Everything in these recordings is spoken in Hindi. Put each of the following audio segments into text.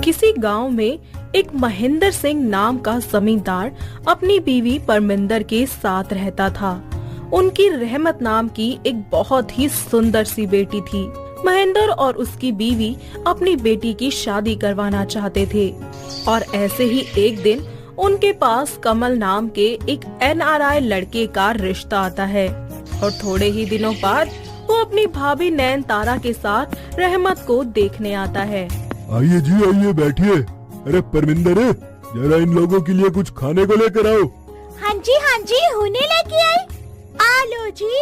किसी गांव में एक महेंद्र सिंह नाम का जमींदार अपनी बीवी परमिंदर के साथ रहता था। उनकी रहमत नाम की एक बहुत ही सुंदर सी बेटी थी। महेंद्र और उसकी बीवी अपनी बेटी की शादी करवाना चाहते थे और ऐसे ही एक दिन उनके पास कमल नाम के एक NRI लड़के का रिश्ता आता है और थोड़े ही दिनों बाद वो अपनी भाभी नैन तारा के साथ रहमत को देखने आता है। आइए जी आइए बैठिए। अरे परमिंदर जरा इन लोगों के लिए कुछ खाने को लेकर आओ। हाँ जी हुने लेके आए। आ लो जी।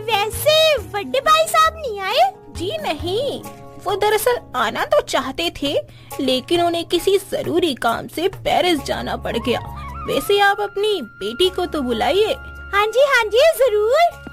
वैसे बड़े भाई साहब नहीं आए? जी नहीं, वो दरअसल आना तो चाहते थे लेकिन उन्हें किसी जरूरी काम से पेरिस जाना पड़ गया। वैसे आप अपनी बेटी को तो बुलाइए। हाँ जी जरूर।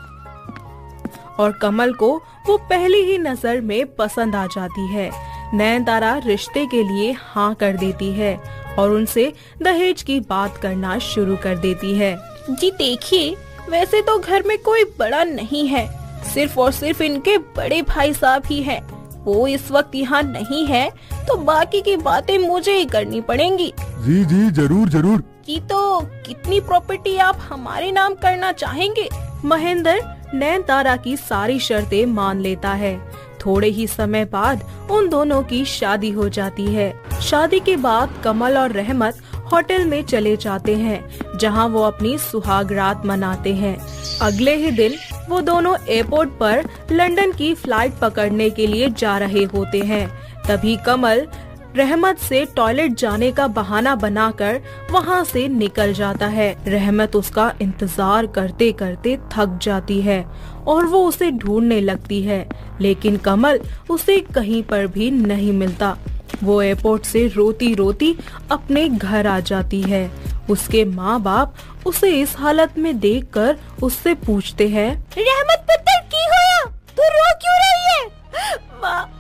और कमल को वो पहली ही नजर में पसंद आ जाती है। नैन तारा रिश्ते के लिए हाँ कर देती है और उनसे दहेज की बात करना शुरू कर देती है। जी देखिए, वैसे तो घर में कोई बड़ा नहीं है, सिर्फ और सिर्फ इनके बड़े भाई साहब ही हैं। वो इस वक्त यहाँ नहीं है तो बाकी की बातें मुझे ही करनी पड़ेंगी। जी जरूर। जी तो कितनी प्रॉपर्टी आप हमारे नाम करना चाहेंगे? महेंद्र नैन तारा की सारी शर्तें मान लेता है। थोड़े ही समय बाद उन दोनों की शादी हो जाती है। शादी के बाद कमल और रहमत होटल में चले जाते हैं जहां वो अपनी सुहाग रात मनाते हैं। अगले ही दिन वो दोनों एयरपोर्ट पर लंदन की फ्लाइट पकड़ने के लिए जा रहे होते हैं। तभी कमल रहमत से टॉयलेट जाने का बहाना बनाकर वहां से निकल जाता है। रहमत उसका इंतजार करते करते थक जाती है और वो उसे ढूंढने लगती है, लेकिन कमल उसे कहीं पर भी नहीं मिलता। वो एयरपोर्ट से रोती रोती अपने घर आ जाती है। उसके माँ बाप उसे इस हालत में देखकर उससे पूछते हैं, रहमत पुत्र की होया? तू रो क्यों रही है? माँ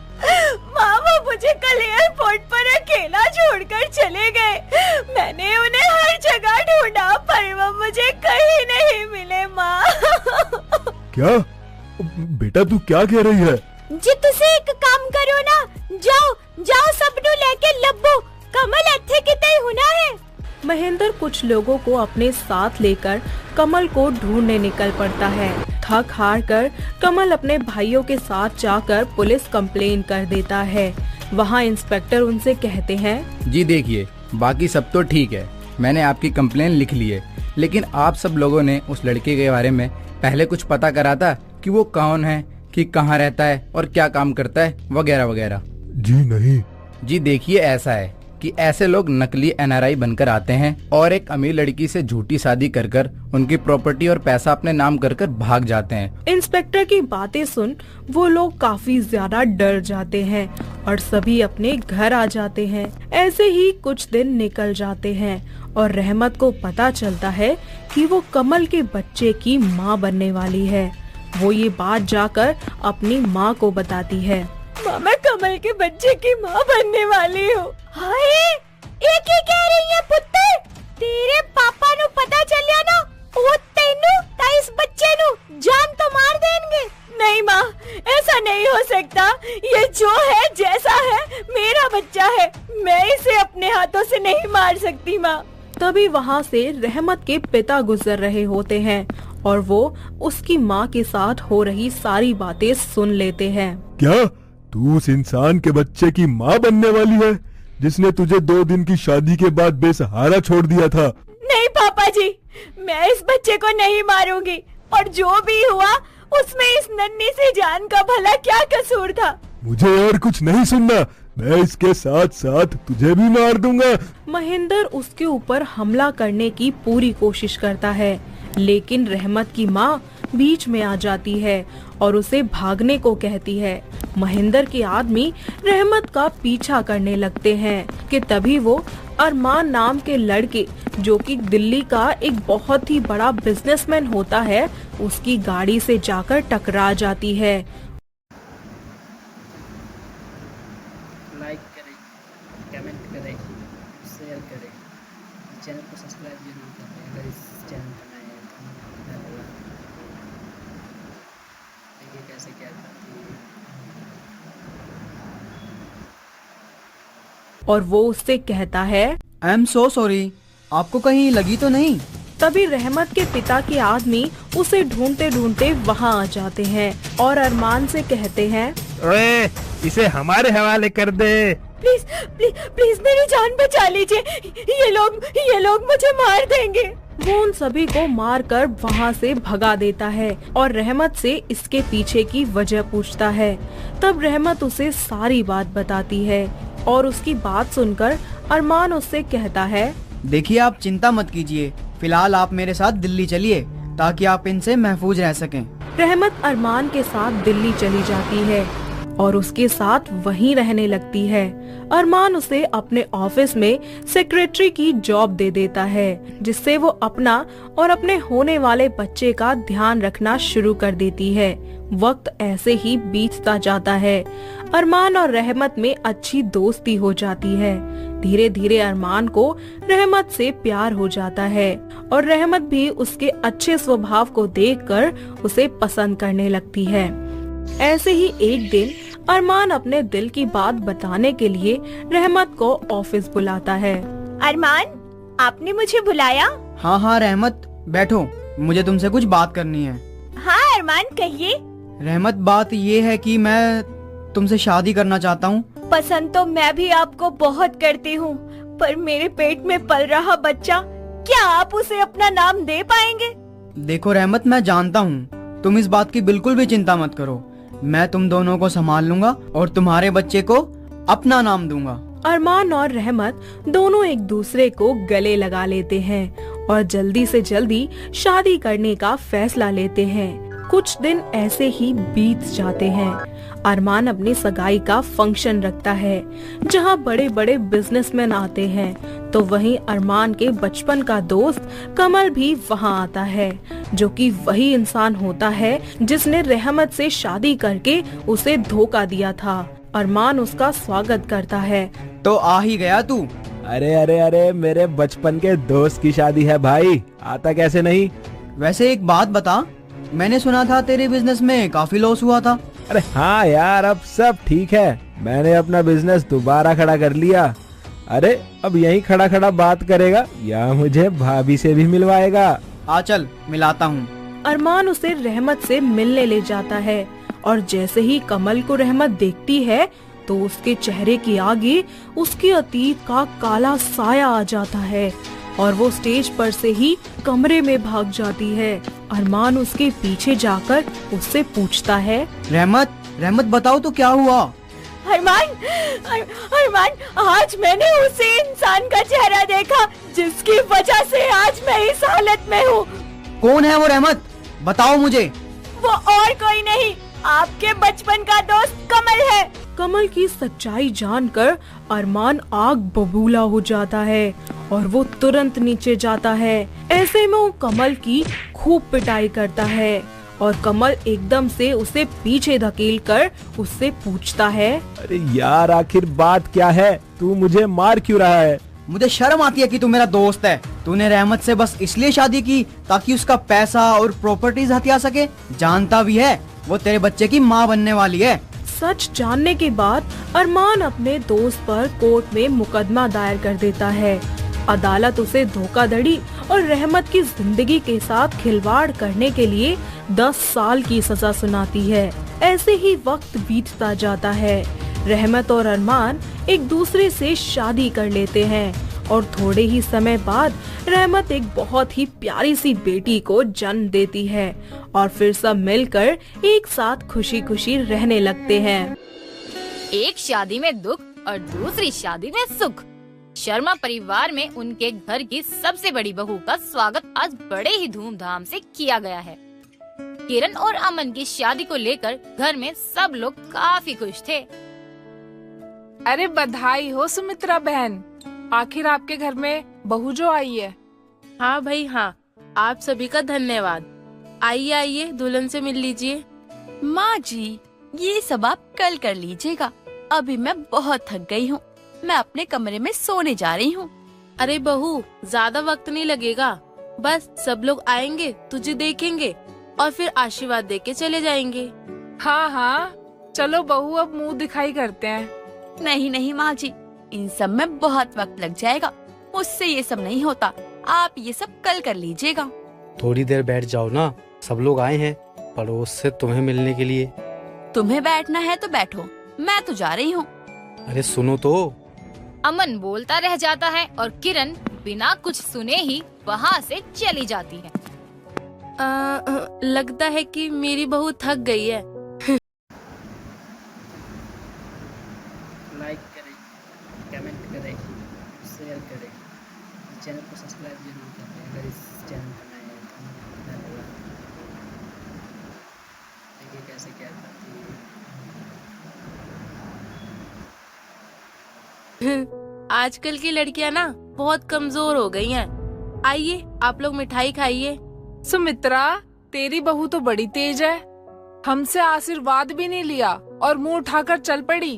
वो मुझे कल एयरपोर्ट पर अकेला छोड़कर चले गए। मैंने उन्हें हर जगह ढूंढा पर वो मुझे कहीं नहीं मिले। माँ क्या बेटा तू क्या कह रही है? जी तुसे एक काम करो ना, जाओ सबनू लेके लब्बो। कमल इत्थे किते हुना है। महेंद्र कुछ लोगों को अपने साथ लेकर कमल को ढूंढने निकल पड़ता है। थक हार कर कमल अपने भाइयों के साथ जाकर पुलिस कंप्लेन कर देता है। वहाँ इंस्पेक्टर उनसे कहते हैं, जी देखिए, बाकी सब तो ठीक है, मैंने आपकी कंप्लेन लिख ली है, लेकिन आप सब लोगों ने उस लड़के के बारे में पहले कुछ पता करा था कि वो कौन है, कि कहाँ रहता है और क्या काम करता है वगैरह वगैरह? जी नहीं। जी देखिए, ऐसा है कि ऐसे लोग नकली NRI बनकर आते हैं और एक अमीर लड़की से झूठी शादी कर उनकी प्रॉपर्टी और पैसा अपने नाम कर भाग जाते हैं। इंस्पेक्टर की बातें सुन वो लोग काफी ज्यादा डर जाते हैं और सभी अपने घर आ जाते हैं। ऐसे ही कुछ दिन निकल जाते हैं और रहमत को पता चलता है कि वो कमल के बच्चे की माँ बनने वाली है। वो ये बात जाकर अपनी माँ को बताती है। मैं कमल के बच्चे की माँ बनने वाली हूँ। हाय, एक ही कह रही है पुत्र। तेरे पापा नु पता चलिया ना, वो तेनू ता इस बच्चे नु जान तो मार देंगे। नहीं माँ, ऐसा नहीं हो सकता। ये जो है जैसा है मेरा बच्चा है, मैं इसे अपने हाथों से नहीं मार सकती माँ। तभी वहाँ से रहमत के पिता गुजर रहे होते हैं और वो उसकी माँ के साथ हो रही सारी बातें सुन लेते हैं। क्या तू उस इंसान के बच्चे की माँ बनने वाली है जिसने तुझे 2 दिन की शादी के बाद बेसहारा छोड़ दिया था? नहीं पापा जी, मैं इस बच्चे को नहीं मारूंगी और जो भी हुआ उसमें इस नन्ही सी जान का भला क्या कसूर था? मुझे और कुछ नहीं सुनना, मैं इसके साथ साथ तुझे भी मार दूंगा। महेंद्र उसके ऊपर हमला करने की पूरी कोशिश करता है, लेकिन रहमत की माँ बीच में आ जाती है और उसे भागने को कहती है। महेंद्र के आदमी रहमत का पीछा करने लगते हैं कि तभी वो अरमान नाम के लड़के, जो कि दिल्ली का एक बहुत ही बड़ा बिजनेसमैन होता है, उसकी गाड़ी से जाकर टकरा जाती है। लाइक करें, कमेंट करें, शेयर करें, चैनल को सब्सक्राइब जरूर करें अगर इस चैनल पर नए हैं तो। देखिए कैसे क्या करती है। और वो उससे कहता है, आई एम सो सॉरी, आपको कहीं लगी तो नहीं? तभी रहमत के पिता के आदमी उसे ढूंढते ढूंढते वहाँ आ जाते हैं और अरमान से कहते हैं, ओए, इसे हमारे हवाले कर दे। प्लीज प्लीज प्लीज मेरी जान बचा लीजिए, ये लोग मुझे मार देंगे। वो उन सभी को मारकर वहाँ से भगा देता है और रहमत से इसके पीछे की वजह पूछता है। तब रहमत उसे सारी बात बताती है और उसकी बात सुनकर अरमान उससे कहता है, देखिए आप चिंता मत कीजिए, फिलहाल आप मेरे साथ दिल्ली चलिए ताकि आप इनसे महफूज रह सकें। रहमत अरमान के साथ दिल्ली चली जाती है और उसके साथ वहीं रहने लगती है। अरमान उसे अपने ऑफिस में सेक्रेटरी की जॉब दे देता है, जिससे वो अपना और अपने होने वाले बच्चे का ध्यान रखना शुरू कर देती है। वक्त ऐसे ही बीतता जाता है। अरमान और रहमत में अच्छी दोस्ती हो जाती है। धीरे धीरे अरमान को रहमत से प्यार हो जाता है और रहमत भी उसके अच्छे स्वभाव को देखकर उसे पसंद करने लगती है। ऐसे ही एक दिन अरमान अपने दिल की बात बताने के लिए रहमत को ऑफिस बुलाता है। अरमान, आपने मुझे बुलाया? हाँ रहमत, बैठो, मुझे तुमसे कुछ बात करनी है। हाँ अरमान, कहिए। रहमत, बात ये है कि मैं तुमसे शादी करना चाहता हूँ। पसंद तो मैं भी आपको बहुत करती हूँ, पर मेरे पेट में पल रहा बच्चा, क्या आप उसे अपना नाम दे पाएंगे? देखो रहमत, मैं जानता हूँ, तुम इस बात की बिल्कुल भी चिंता मत करो। मैं तुम दोनों को संभाल लूंगा और तुम्हारे बच्चे को अपना नाम दूंगा। अरमान और रहमत दोनों एक दूसरे को गले लगा लेते हैं और जल्दी से जल्दी शादी करने का फैसला लेते हैं। कुछ दिन ऐसे ही बीत जाते हैं। अरमान अपनी सगाई का फंक्शन रखता है, जहां बड़े बड़े बिजनेसमैन आते हैं, तो वहीं अरमान के बचपन का दोस्त कमल भी वहां आता है, जो कि वही इंसान होता है जिसने रहमत से शादी करके उसे धोखा दिया था। अरमान उसका स्वागत करता है। तो आ ही गया तू? अरे अरे अरे, मेरे बचपन के दोस्त की शादी है भाई, आता कैसे नहीं। वैसे एक बात बता, मैंने सुना था तेरे बिजनेस में काफी लॉस हुआ था। अरे हाँ यार, अब सब ठीक है, मैंने अपना बिजनेस दोबारा खड़ा कर लिया। अरे अब यहीं खड़ा खड़ा बात करेगा या मुझे भाभी से भी मिलवाएगा? आ चल, मिलाता हूँ। अरमान उसे रहमत से मिलने ले जाता है और जैसे ही कमल को रहमत देखती है तो उसके चेहरे की आगे उसके अतीत का काला साया आ जाता है और वो स्टेज पर से ही कमरे में भाग जाती है। अरमान उसके पीछे जाकर उससे पूछता है, रहमत बताओ तो क्या हुआ? अरमान, आज मैंने उसी इंसान का चेहरा देखा जिसकी वजह से आज मैं इस हालत में हूँ। कौन है वो रहमत? बताओ मुझे। वो और कोई नहीं, आपके बचपन का दोस्त कमल है। कमल की सच्चाई जानकर अरमान आग बबूला हो जाता है और वो तुरंत नीचे जाता है। ऐसे में वो कमल की खूब पिटाई करता है और कमल एकदम से उसे पीछे धकेल कर उससे पूछता है, अरे यार, आखिर बात क्या है? तू मुझे मार क्यों रहा है? मुझे शर्म आती है कि तू मेरा दोस्त है। तूने रहमत से बस इसलिए शादी की ताकि उसका पैसा और प्रॉपर्टीज हथिया सके। जानता भी है वो तेरे बच्चे की माँ बनने वाली है। सच जानने के बाद अरमान अपने दोस्त पर कोर्ट में मुकदमा दायर कर देता है। अदालत उसे धोखाधड़ी और रहमत की जिंदगी के साथ खिलवाड़ करने के लिए 10 साल की सजा सुनाती है। ऐसे ही वक्त बीतता जाता है। रहमत और अरमान एक दूसरे से शादी कर लेते हैं और थोड़े ही समय बाद रहमत एक बहुत ही प्यारी सी बेटी को जन्म देती है और फिर सब मिलकर एक साथ खुशी खुशी रहने लगते हैं। एक शादी में दुख और दूसरी शादी में सुख। शर्मा परिवार में उनके घर की सबसे बड़ी बहू का स्वागत आज बड़े ही धूमधाम से किया गया है। किरण और अमन की शादी को लेकर घर में सब लोग काफी खुश थे। अरे बधाई हो सुमित्रा बहन, आखिर आपके घर में बहू जो आई है। हाँ भाई हाँ, आप सभी का धन्यवाद। आइए आइए, दुल्हन से मिल लीजिए। माँ जी, ये सब आप कल कर लीजिएगा, अभी मैं बहुत थक गई हूँ। मैं अपने कमरे में सोने जा रही हूँ। अरे बहू, ज्यादा वक्त नहीं लगेगा, बस सब लोग आएंगे, तुझे देखेंगे और फिर आशीर्वाद देके चले जाएंगे। हाँ हाँ, चलो बहू अब मुंह दिखाई करते हैं। नहीं नहीं माँ जी, इन सब में बहुत वक्त लग जाएगा। मुझसे ये सब नहीं होता। आप ये सब कल कर लीजिएगा। थोड़ी देर बैठ जाओ ना, सब लोग आए हैं पड़ोस से तुम्हें मिलने के लिए। तुम्हें बैठना है तो बैठो, मैं तो जा रही हूँ। अरे सुनो तो। अमन बोलता रह जाता है और किरण बिना कुछ सुने ही वहाँ से चली जाती है। लगता है कि मेरी बहू थक गई है। लाइक करें, कमेंट करें, शेयर करें, चैनल को सब्सक्राइब जरूर करें अगर इस चैनल पर नए हैं तो। धन्यवाद। देखिए कैसे क्या करती है। आजकल की लड़कियां ना बहुत कमजोर हो गई हैं। आइए आप लोग मिठाई खाइए। सुमित्रा, तेरी बहू तो बड़ी तेज है, हमसे आशीर्वाद भी नहीं लिया और मुंह उठाकर चल पड़ी।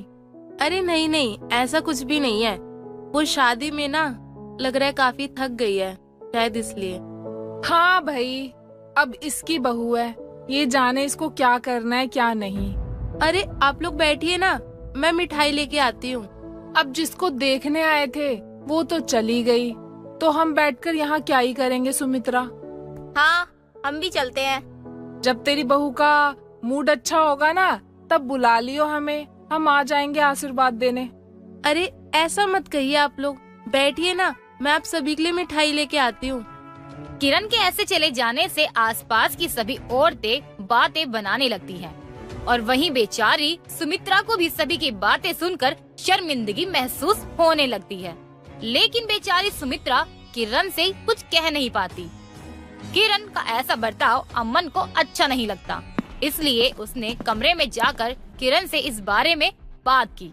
अरे नहीं नहीं, ऐसा कुछ भी नहीं है। वो शादी में ना लग रहा है काफी थक गई है, शायद इसलिए। हाँ भाई, अब इसकी बहू है, ये जाने इसको क्या करना है क्या नहीं। अरे आप लोग बैठिए ना, मैं मिठाई लेके आती हूँ। अब जिसको देखने आए थे वो तो चली गई, तो हम बैठकर यहाँ क्या ही करेंगे सुमित्रा। हाँ, हम भी चलते हैं। जब तेरी बहू का मूड अच्छा होगा ना तब बुला लियो हमें, हम आ जाएंगे आशीर्वाद देने। अरे ऐसा मत कहिए, आप लोग बैठिए ना, मैं आप सभी के लिए मिठाई लेके आती हूँ। किरण के ऐसे चले जाने से आसपास की सभी औरतें बातें बनाने लगती हैं और वहीं बेचारी सुमित्रा को भी सभी की बातें सुनकर शर्मिंदगी महसूस होने लगती है। लेकिन बेचारी सुमित्रा किरण से कुछ कह नहीं पाती। किरण का ऐसा बर्ताव अमन को अच्छा नहीं लगता, इसलिए उसने कमरे में जाकर किरण से इस बारे में बात की।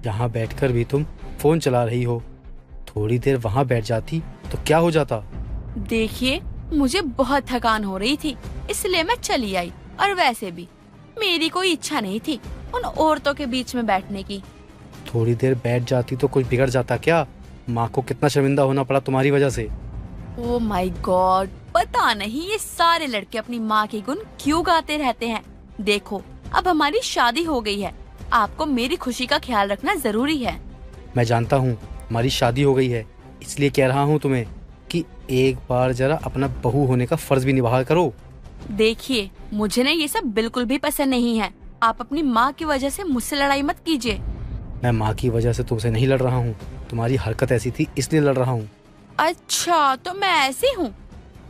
यहाँ बैठकर भी तुम फोन चला रही हो, थोड़ी देर वहाँ बैठ जाती तो क्या हो जाता। देखिए, मुझे बहुत थकान हो रही थी, इसलिए मैं चली आई। और वैसे भी मेरी कोई इच्छा नहीं थी उन औरतों के बीच में बैठने की। थोड़ी देर बैठ जाती तो कुछ बिगड़ जाता क्या? माँ को कितना शर्मिंदा होना पड़ा तुम्हारी वजह से। ओह माय गॉड, पता नहीं ये सारे लड़के अपनी माँ के गुण क्यों गाते रहते हैं। देखो, अब हमारी शादी हो गई है, आपको मेरी खुशी का ख्याल रखना जरूरी है। मैं जानता हूँ हमारी शादी हो गई है, इसलिए कह रहा हूँ तुम्हें कि एक बार जरा अपना बहू होने का फर्ज भी निभा करो। देखिए, मुझे ना ये सब बिल्कुल भी पसंद नहीं है। आप अपनी माँ की वजह से मुझसे लड़ाई मत कीजिए। मैं माँ की वजह से तुमसे नहीं लड़ रहा हूँ, तुम्हारी हरकत ऐसी थी इसलिए लड़ रहा हूँ। अच्छा, तो मैं ऐसी हूँ?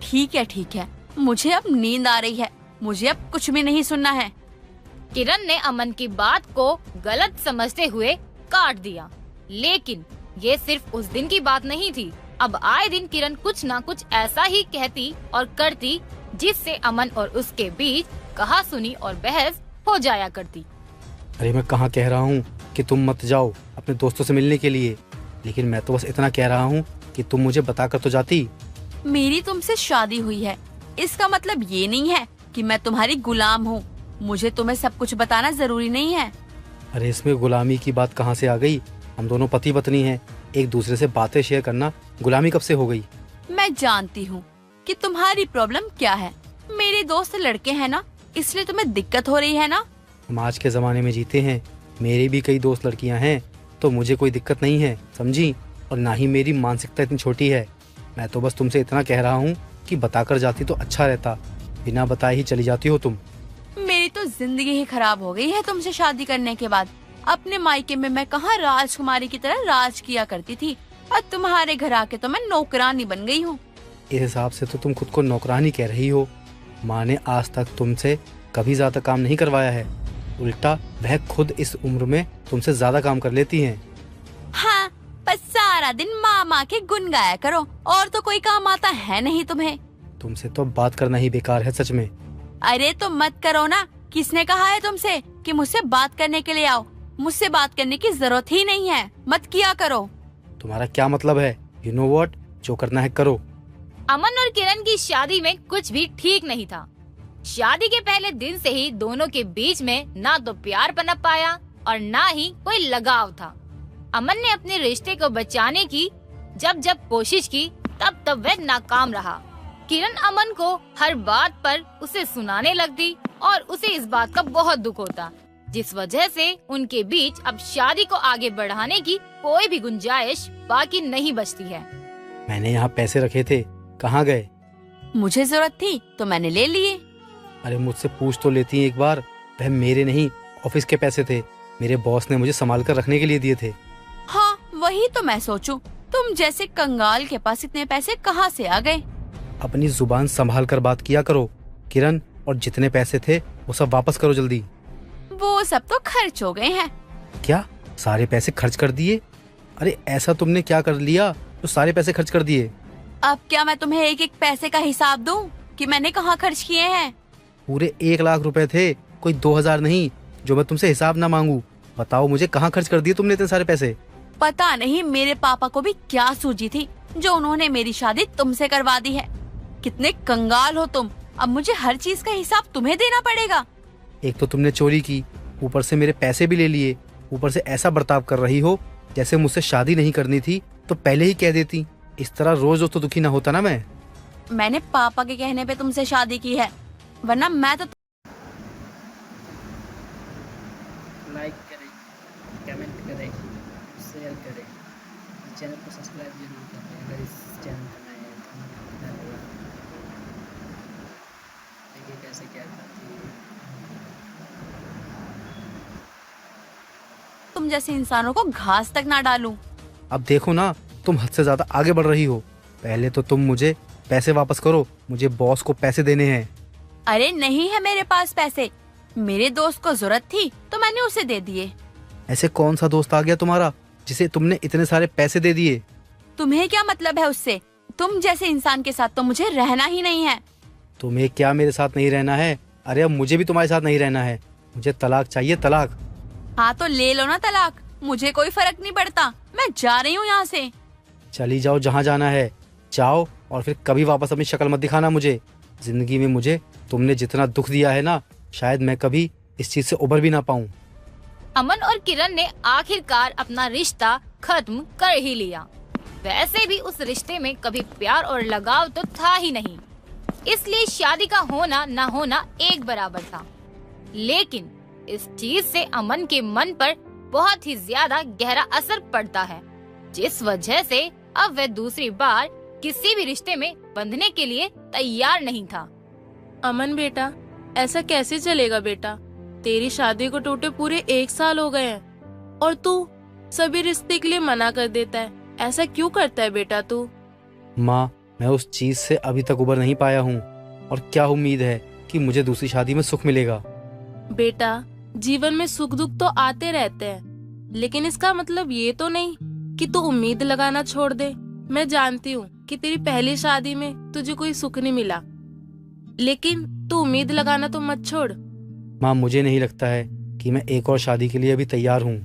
ठीक है, मुझे अब नींद आ रही है, मुझे अब कुछ भी नहीं सुनना है। किरण ने अमन की बात को गलत समझते हुए काट दिया, लेकिन ये सिर्फ उस दिन की बात नहीं थी। अब आए दिन किरण कुछ न कुछ ऐसा ही कहती और करती जिससे अमन और उसके बीच कहासुनी और बहस हो जाया करती। अरे मैं कहाँ कह रहा हूँ कि तुम मत जाओ अपने दोस्तों से मिलने के लिए, लेकिन मैं तो बस इतना कह रहा हूँ कि तुम मुझे बताकर तो जाती। मेरी तुमसे शादी हुई है, इसका मतलब ये नहीं है कि मैं तुम्हारी गुलाम हूँ। मुझे तुम्हें सब कुछ बताना जरूरी नहीं है। अरे इसमें गुलामी की बात कहाँ से आ गई? हम दोनों पति पत्नी हैं, एक दूसरे से बातें शेयर करना गुलामी कब से हो गई? मैं जानती हूँ कि तुम्हारी प्रॉब्लम क्या है। मेरे दोस्त लड़के हैं ना, इसलिए तुम्हें दिक्कत हो रही है ना। हम आज के जमाने में जीते हैं, मेरे भी कई दोस्त लड़कियां हैं, तो मुझे कोई दिक्कत नहीं है, समझी? और ना ही मेरी मानसिकता इतनी छोटी है। मैं तो बस तुमसे इतना कह रहा हूँ कि बताकर जाती तो अच्छा रहता, बिना बताए ही चली जाती हो तुम। मेरी तो जिंदगी ही खराब हो गई है तुमसे शादी करने के बाद। अपने मायके में मैं कहाँ राजकुमारी की तरह राज किया करती थी, और तुम्हारे घर आके तो मैं नौकरानी बन गई हूँ। इस हिसाब से तो तुम खुद को नौकरानी कह रही हो। माँ ने आज तक तुमसे कभी ज्यादा काम नहीं करवाया है, उल्टा वह खुद इस उम्र में तुमसे ज्यादा काम कर लेती हैं। हाँ, बस सारा दिन माँ के गुण गाया करो, और तो कोई काम आता है नहीं तुम्हें। तुमसे तो बात करना ही बेकार है सच में। अरे तो मत करो ना, किसने कहा है तुमसे कि मुझसे बात करने के लिए आओ? मुझसे बात करने की जरूरत ही नहीं है, मत किया करो। तुम्हारा क्या मतलब है? यू नो व्हाट, जो करना है करो। अमन और किरण की शादी में कुछ भी ठीक नहीं था। शादी के पहले दिन से ही दोनों के बीच में ना तो प्यार पनप पाया और ना ही कोई लगाव था। अमन ने अपने रिश्ते को बचाने की जब कोशिश की तब वह नाकाम रहा। किरण अमन को हर बात पर उसे सुनाने लगती और उसे इस बात का बहुत दुख होता। जिस वजह से उनके बीच अब शादी को आगे बढ़ाने की कोई भी गुंजाइश बाकी नहीं बचती है। मैंने यहाँ पैसे रखे थे, कहाँ गए? मुझे जरूरत थी तो मैंने ले लिए। अरे मुझसे पूछ तो लेती एक बार। वह मेरे नहीं, ऑफिस के पैसे थे। मेरे बॉस ने मुझे संभाल कर रखने के लिए दिए थे। हाँ वही तो मैं सोचूं, तुम जैसे कंगाल के पास इतने पैसे कहाँ से आ गए? अपनी जुबान संभाल कर बात किया करो किरण, और जितने पैसे थे वो सब वापस करो जल्दी। वो सब तो खर्च हो गए हैं। क्या सारे पैसे खर्च कर दिए? अरे ऐसा तुमने क्या कर लिया जो सारे पैसे खर्च कर दिए? अब क्या मैं तुम्हें एक एक पैसे का हिसाब दूं कि मैंने कहाँ खर्च किए हैं? पूरे 1 लाख रुपए थे, कोई 2000 नहीं, जो मैं तुमसे हिसाब ना मांगू। बताओ मुझे, कहाँ खर्च कर दिए तुमने इतने सारे पैसे? पता नहीं मेरे पापा को भी क्या सूझी थी जो उन्होंने मेरी शादी तुमसे करवा दी है। कितने कंगाल हो तुम, अब मुझे हर चीज का हिसाब तुम्हें देना पड़ेगा। एक तो तुमने चोरी की, ऊपर से मेरे पैसे भी ले लिए, ऊपर से ऐसा बर्ताव कर रही हो जैसे मुझसे शादी नहीं करनी थी तो पहले ही कह देती। इस तरह रोज रोज तो दुखी ना होता ना मैं। मैंने पापा के कहने पे तुमसे शादी की है, वरना मैं तो लाइक करें, कमेंट करें, शेयर करें, चैनल को सब्सक्राइब जरूर करें अगर इस चैनल पर नए हैं तो। देखिए कैसे क्या करती है। तुम जैसे इंसानों को घास तक ना डालूं। अब देखो ना, तुम हद से ज्यादा आगे बढ़ रही हो। पहले तो तुम मुझे पैसे वापस करो, मुझे बॉस को पैसे देने हैं। अरे नहीं है मेरे पास पैसे, मेरे दोस्त को जरूरत थी तो मैंने उसे दे दिए। ऐसे कौन सा दोस्त आ गया तुम्हारा जिसे तुमने इतने सारे पैसे दे दिए? तुम्हें क्या मतलब है उससे? तुम जैसे इंसान के साथ तो मुझे रहना ही नहीं है। तुम्हें क्या मेरे साथ नहीं रहना है? अरे अब मुझे भी तुम्हारे साथ नहीं रहना है, मुझे तलाक चाहिए, तलाक। हाँ तो ले लो ना तलाक, मुझे कोई फर्क नहीं पड़ता, मैं जा रही हूँ यहाँ से। चली जाओ जहाँ जाना है, जाओ, और फिर कभी वापस अपनी शक्ल मत दिखाना मुझे। जिंदगी में मुझे तुमने जितना दुख दिया है ना, शायद मैं कभी इस चीज से उबर भी ना पाऊँ। अमन और किरण ने आखिरकार अपना रिश्ता खत्म कर ही लिया। वैसे भी उस रिश्ते में कभी प्यार और लगाव तो था ही नहीं, इसलिए शादी का होना न होना एक बराबर था। लेकिन इस चीज से अमन के मन पर बहुत ही ज्यादा गहरा असर पड़ता है, जिस वजह से अब वह दूसरी बार किसी भी रिश्ते में बंधने के लिए तैयार नहीं था। अमन बेटा, ऐसा कैसे चलेगा बेटा? तेरी शादी को टूटे पूरे 1 साल हो गए हैं और तू सभी रिश्ते के लिए मना कर देता है। ऐसा क्यों करता है बेटा तू? माँ, मैं उस चीज से अभी तक उबर नहीं पाया हूँ, और क्या उम्मीद है कि मुझे दूसरी शादी में सुख मिलेगा? बेटा, जीवन में सुख दुख तो आते रहते हैं, लेकिन इसका मतलब ये तो नहीं कि तू उम्मीद लगाना छोड़ दे। मैं जानती हूँ कि तेरी पहली शादी में तुझे कोई सुख नहीं मिला, लेकिन तू उम्मीद लगाना तो मत छोड़। माँ, मुझे नहीं लगता है कि मैं एक और शादी के लिए अभी तैयार हूँ।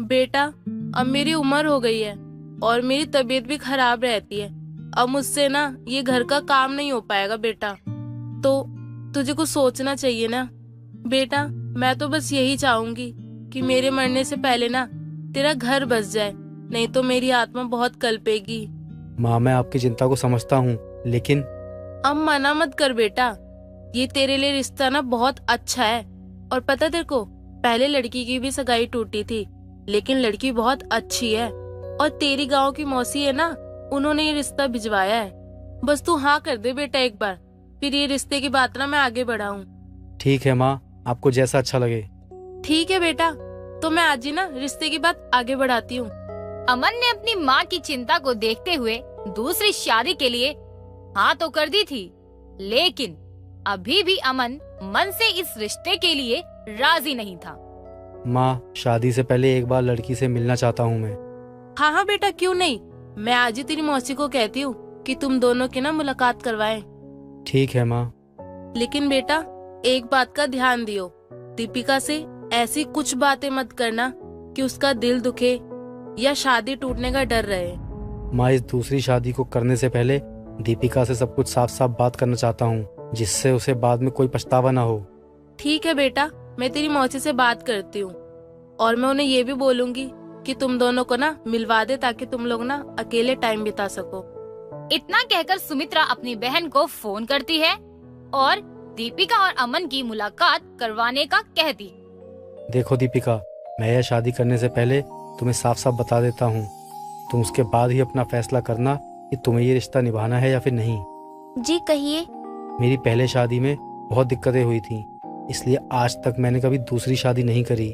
बेटा, अब मेरी उम्र हो गई है और मेरी तबीयत भी खराब रहती है। अब मुझसे ना ये घर का काम नहीं हो पाएगा बेटा, तो तुझे कुछ सोचना चाहिए ना बेटा। मैं तो बस यही चाहूंगी कि मेरे मरने से पहले ना तेरा घर बस जाए, नहीं तो मेरी आत्मा बहुत कल्पेगी। माँ, मैं आपकी चिंता को समझता हूँ, लेकिन अब मना मत कर बेटा, ये तेरे लिए रिश्ता ना बहुत अच्छा है। और पता तेरे को, पहले लड़की की भी सगाई टूटी थी, लेकिन लड़की बहुत अच्छी है और तेरी गांव की मौसी है ना, उन्होंने ये रिश्ता भिजवाया है। बस तू हाँ कर दे बेटा एक बार, फिर ये रिश्ते की बात ना मैं आगे बढ़ाऊं। ठीक है माँ, आपको जैसा अच्छा लगे। ठीक है बेटा, तो मैं आज ही ना रिश्ते की बात आगे बढ़ाती हूँ। अमन ने अपनी माँ की चिंता को देखते हुए दूसरी शादी के लिए हाँ तो कर दी थी, लेकिन अभी भी अमन मन से इस रिश्ते के लिए राजी नहीं था। माँ, शादी से पहले एक बार लड़की से मिलना चाहता हूँ मैं। हाँ हाँ बेटा, क्यों नहीं, मैं आज ही तेरी मौसी को कहती हूँ कि तुम दोनों की ना मुलाकात करवाएं। ठीक है माँ। लेकिन बेटा एक बात का ध्यान दियो, दीपिका से ऐसी कुछ बातें मत करना कि उसका दिल दुखे या शादी टूटने का डर रहे। माँ, इस दूसरी शादी को करने से पहले दीपिका से सब कुछ साफ साफ बात करना चाहता हूँ, जिससे उसे बाद में कोई पछतावा ना हो। ठीक है बेटा, मैं तेरी मौसी से बात करती हूँ और मैं उन्हें ये भी बोलूंगी कि तुम दोनों को ना मिलवा दे, ताकि तुम लोग ना अकेले टाइम बिता सको। इतना कहकर सुमित्रा अपनी बहन को फोन करती है और दीपिका और अमन की मुलाकात करवाने का कहती। देखो दीपिका, मैं यह शादी करने से पहले तुम्हें साफ साफ बता देता हूँ। तुम उसके बाद ही अपना फैसला करना कि तुम्हें ये रिश्ता निभाना है या फिर नहीं। जी कहिए। मेरी पहले शादी में बहुत दिक्कतें हुई थी, इसलिए आज तक मैंने कभी दूसरी शादी नहीं करी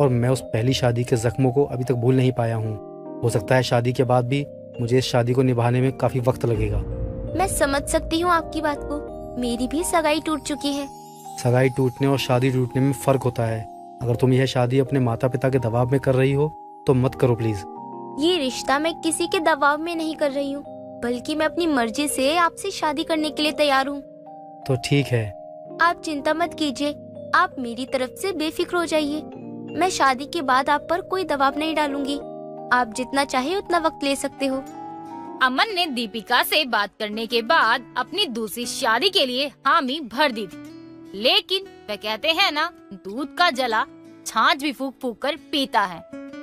और मैं उस पहली शादी के जख्मों को अभी तक भूल नहीं पाया हूँ। हो सकता है शादी के बाद भी मुझे इस शादी को निभाने में काफी वक्त लगेगा। मैं समझ सकती हूँ आपकी बात को। मेरी भी सगाई टूट चुकी है। सगाई टूटने और शादी टूटने में फर्क होता है। अगर तुम यह शादी अपने माता पिता के दबाव में कर रही हो तो मत करो प्लीज। ये रिश्ता मैं किसी के दबाव में नहीं कर रही हूँ, बल्कि मैं अपनी मर्जी से आपसे शादी करने के लिए तैयार हूँ। तो ठीक है। आप चिंता मत कीजिए, आप मेरी तरफ से बेफिक्र हो जाइए। मैं शादी के बाद आप पर कोई दबाव नहीं डालूंगी। आप जितना चाहे उतना वक्त ले सकते हो। अमन ने दीपिका से बात करने के बाद अपनी दूसरी शादी के लिए हामी भर दी थी, लेकिन वे कहते हैं ना, दूध का जला छाछ भी फूक फूक कर पीता है।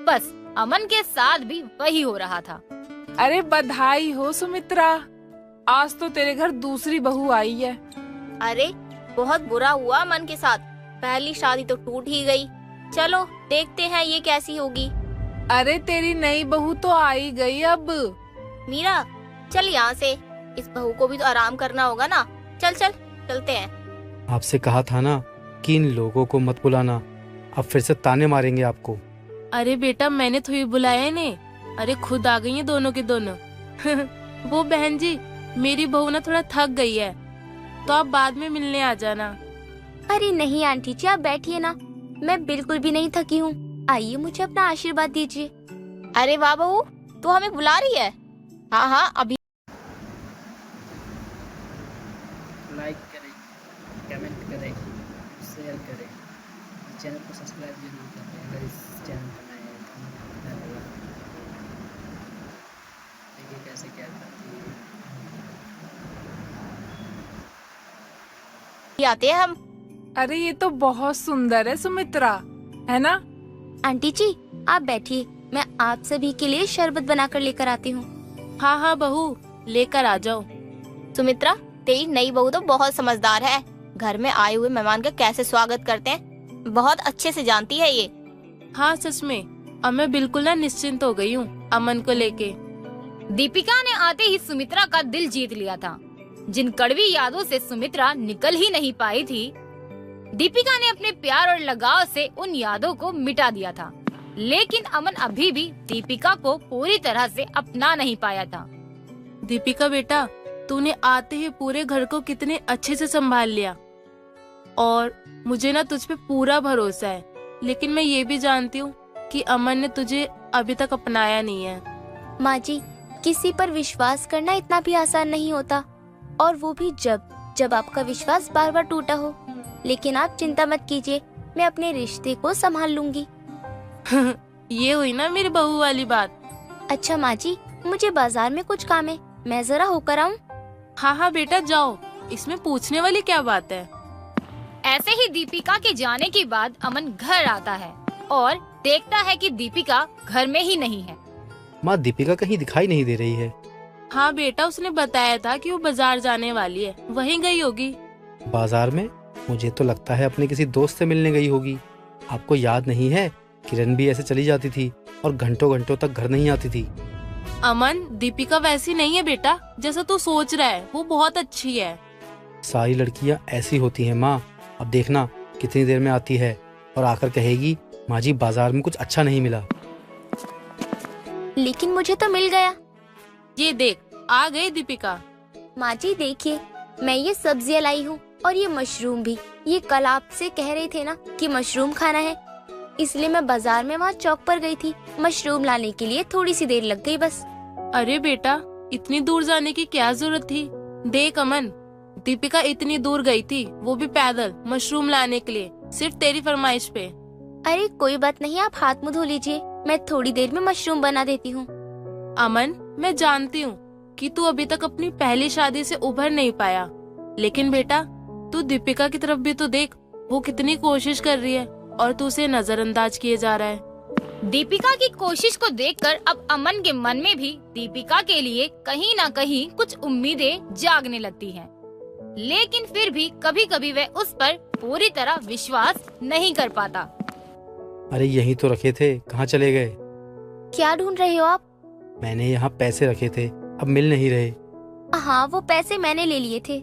बस अमन के साथ भी वही हो रहा था। अरे बधाई हो सुमित्रा, आज तो तेरे घर दूसरी बहू आई है। अरे बहुत बुरा हुआ अमन के साथ, पहली शादी तो टूट ही गई। चलो देखते हैं ये कैसी होगी। अरे तेरी नई बहू तो आई गई अब। मीरा चल यहाँ से, इस बहू को भी तो आराम करना होगा ना। चल चल चलते हैं। आपसे कहा था ना कि इन लोगों को मत बुलाना, अब फिर से ताने मारेंगे आपको। अरे बेटा मैंने तो ही बुलाया इन्हें। अरे खुद आ गई हैं दोनों के दोनों। वो बहन जी, मेरी बहू ना थोड़ा थक गई है, तो आप बाद में मिलने आ जाना। अरे नहीं आंटी जी, आप बैठिए ना, मैं बिल्कुल भी नहीं थकी हूँ। आइए मुझे अपना आशीर्वाद दीजिए। अरे वाह बहू, तू हमें बुला रही है? हाँ हाँ अभी। लाइक करें, कमेंट करें, शेयर करें, चैनल को सब्सक्राइब भी ना करें अगर इस चैनल पर नए हैं तो। देखिए कैसे क्या करती है। आते हैं हम। अरे ये तो बहुत सुंदर है सुमित्रा, है ना? आंटी जी आप बैठिए, मैं आप सभी के लिए शरबत बनाकर लेकर आती हूँ। हाँ हाँ बहू, लेकर आ जाओ। सुमित्रा तेरी नई बहू तो बहुत समझदार है। घर में आए हुए मेहमान का कैसे स्वागत करते हैं, बहुत अच्छे से जानती है ये। हाँ सच में, अब मैं बिल्कुल ना निश्चिंत हो गई हूँ अमन को लेके। दीपिका ने आते ही सुमित्रा का दिल जीत लिया था। जिन कड़वी यादों से सुमित्रा निकल ही नहीं पाई थी, दीपिका ने अपने प्यार और लगाव से उन यादों को मिटा दिया था। लेकिन अमन अभी भी दीपिका को पूरी तरह से अपना नहीं पाया था। दीपिका बेटा, तूने आते ही पूरे घर को कितने अच्छे से संभाल लिया और मुझे ना तुझ पे पूरा भरोसा है। लेकिन मैं ये भी जानती हूँ कि अमन ने तुझे अभी तक अपनाया नहीं है। माँ जी, किसी पर विश्वास करना इतना भी आसान नहीं होता, और वो भी जब आपका विश्वास बार बार टूटा हो। लेकिन आप चिंता मत कीजिए, मैं अपने रिश्ते को संभाल लूंगी। ये हुई ना मेरी बहू वाली बात। अच्छा माँ जी, मुझे बाजार में कुछ काम है, मैं जरा होकर आऊँ? हाँ हाँ बेटा जाओ, इसमें पूछने वाली क्या बात है। ऐसे ही दीपिका के जाने के बाद अमन घर आता है और देखता है कि दीपिका घर में ही नहीं है। माँ, दीपिका कहीं दिखाई नहीं दे रही है। हाँ बेटा, उसने बताया था कि वो बाजार जाने वाली है, वहीं गई होगी। बाजार में? मुझे तो लगता है अपने किसी दोस्त से मिलने गई होगी। आपको याद नहीं है, किरण भी ऐसे चली जाती थी और घंटों घंटों तक घर नहीं आती थी। अमन, दीपिका वैसी नहीं है बेटा जैसा तू सोच रहा है, वो बहुत अच्छी है। सारी लड़कियां ऐसी होती हैं माँ। अब देखना कितनी देर में आती है और आकर कहेगी, माँ जी बाजार में कुछ अच्छा नहीं मिला। लेकिन मुझे तो मिल गया। ये देख, आ गई दीपिका। माँ जी देखिए, मैं ये सब्जियाँ लाई हूँ और ये मशरूम भी। ये कल आपसे कह रहे थे ना कि मशरूम खाना है, इसलिए मैं बाजार में वहाँ चौक पर गई थी। मशरूम लाने के लिए थोड़ी सी देर लग गई बस। अरे बेटा, इतनी दूर जाने की क्या जरूरत थी? देख अमन, दीपिका इतनी दूर गई थी, वो भी पैदल, मशरूम लाने के लिए, सिर्फ तेरी फरमाइश पे। अरे कोई बात नहीं, आप हाथ मुँह धो लीजिए, मैं थोड़ी देर में मशरूम बना देती हूँ। अमन, मैं जानती हूँ कि तू अभी तक अपनी पहली शादी से उभर नहीं पाया, लेकिन बेटा तू दीपिका की तरफ भी तो देख, वो कितनी कोशिश कर रही है और तू उसे नजरअंदाज किए जा रहा है। दीपिका की कोशिश को देखकर अब अमन के मन में भी दीपिका के लिए कहीं ना कहीं कुछ उम्मीदें जागने लगती हैं। लेकिन फिर भी कभी कभी वह उस पर पूरी तरह विश्वास नहीं कर पाता। अरे यहीं तो रखे थे, कहाँ चले गए? क्या ढूंढ रहे हो आप? मैंने यहाँ पैसे रखे थे, अब मिल नहीं रहे। हाँ, वो पैसे मैंने ले लिए थे।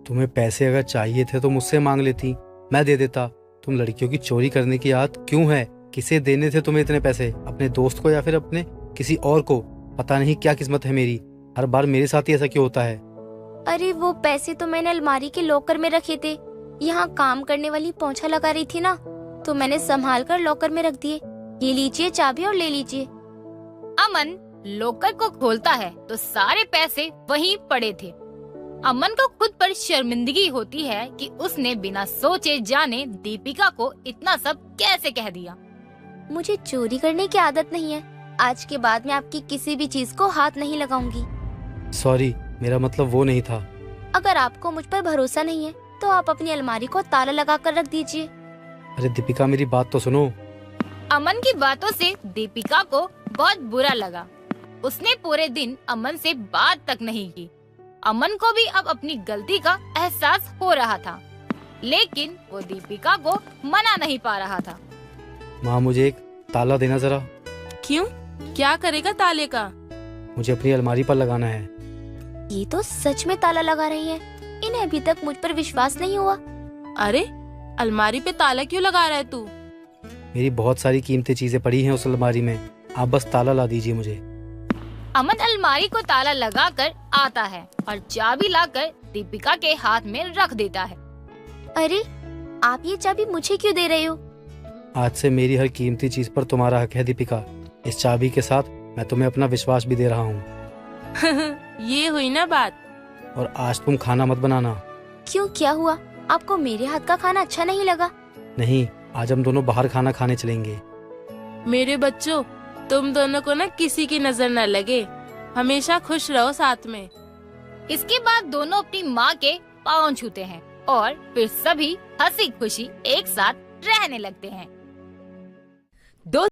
तुम्हें पैसे अगर चाहिए थे तो मुझसे मांग लेती, मैं दे देता। तुम लड़कियों की चोरी करने की आदत क्यों है? किसे देने थे तुम्हें इतने पैसे? अपने दोस्त को या फिर अपने किसी और को? पता नहीं क्या किस्मत है मेरी, हर बार मेरे साथ ही ऐसा क्यों होता है? अरे वो पैसे तो मैंने अलमारी के लॉकर में रखे थे। यहाँ काम करने वाली पोंछा लगा रही थी ना, तो मैंने संभाल कर लॉकर में रख दिए। ये लीजिए चाबी और ले लीजिए। अमन लॉकर को खोलता है तो सारे पैसे वहीं पड़े थे। अमन को खुद पर शर्मिंदगी होती है कि उसने बिना सोचे जाने दीपिका को इतना सब कैसे कह दिया। मुझे चोरी करने की आदत नहीं है। आज के बाद मैं आपकी किसी भी चीज को हाथ नहीं लगाऊंगी। सॉरी, मेरा मतलब वो नहीं था। अगर आपको मुझ पर भरोसा नहीं है तो आप अपनी अलमारी को ताला लगा कर रख दीजिए। अरे दीपिका, मेरी बात तो सुनो। अमन की बातों से दीपिका को बहुत बुरा लगा। उसने पूरे दिन अमन से बात तक नहीं की। अमन को भी अब अपनी गलती का एहसास हो रहा था, लेकिन वो दीपिका को मना नहीं पा रहा था। माँ, मुझे एक ताला देना जरा। क्यों? क्या करेगा ताले का? मुझे अपनी अलमारी पर लगाना है। ये तो सच में ताला लगा रही है। इन्हें अभी तक मुझ पर विश्वास नहीं हुआ। अरे अलमारी पे ताला क्यों लगा रहा है तू? मेरी बहुत सारी कीमती चीजें पड़ी हैं उस अलमारी में, आप बस ताला ला दीजिए मुझे। अमन अलमारी को ताला लगाकर आता है और चाबी लाकर दीपिका के हाथ में रख देता है। अरे आप ये चाबी मुझे क्यों दे रहे हो? आज से मेरी हर कीमती चीज पर तुम्हारा हक है दीपिका। इस चाबी के साथ मैं तुम्हें अपना विश्वास भी दे रहा हूँ। ये हुई ना बात। और आज तुम खाना मत बनाना। क्यों, क्या हुआ? आपको मेरे हाथ का खाना अच्छा नहीं लगा? नहीं, आज हम दोनों बाहर खाना खाने चलेंगे। मेरे बच्चों, तुम दोनों को ना किसी की नजर न लगे। हमेशा खुश रहो साथ में। इसके बाद दोनों अपनी माँ के पाँव छूते हैं और फिर सभी हंसी खुशी एक साथ रहने लगते हैं।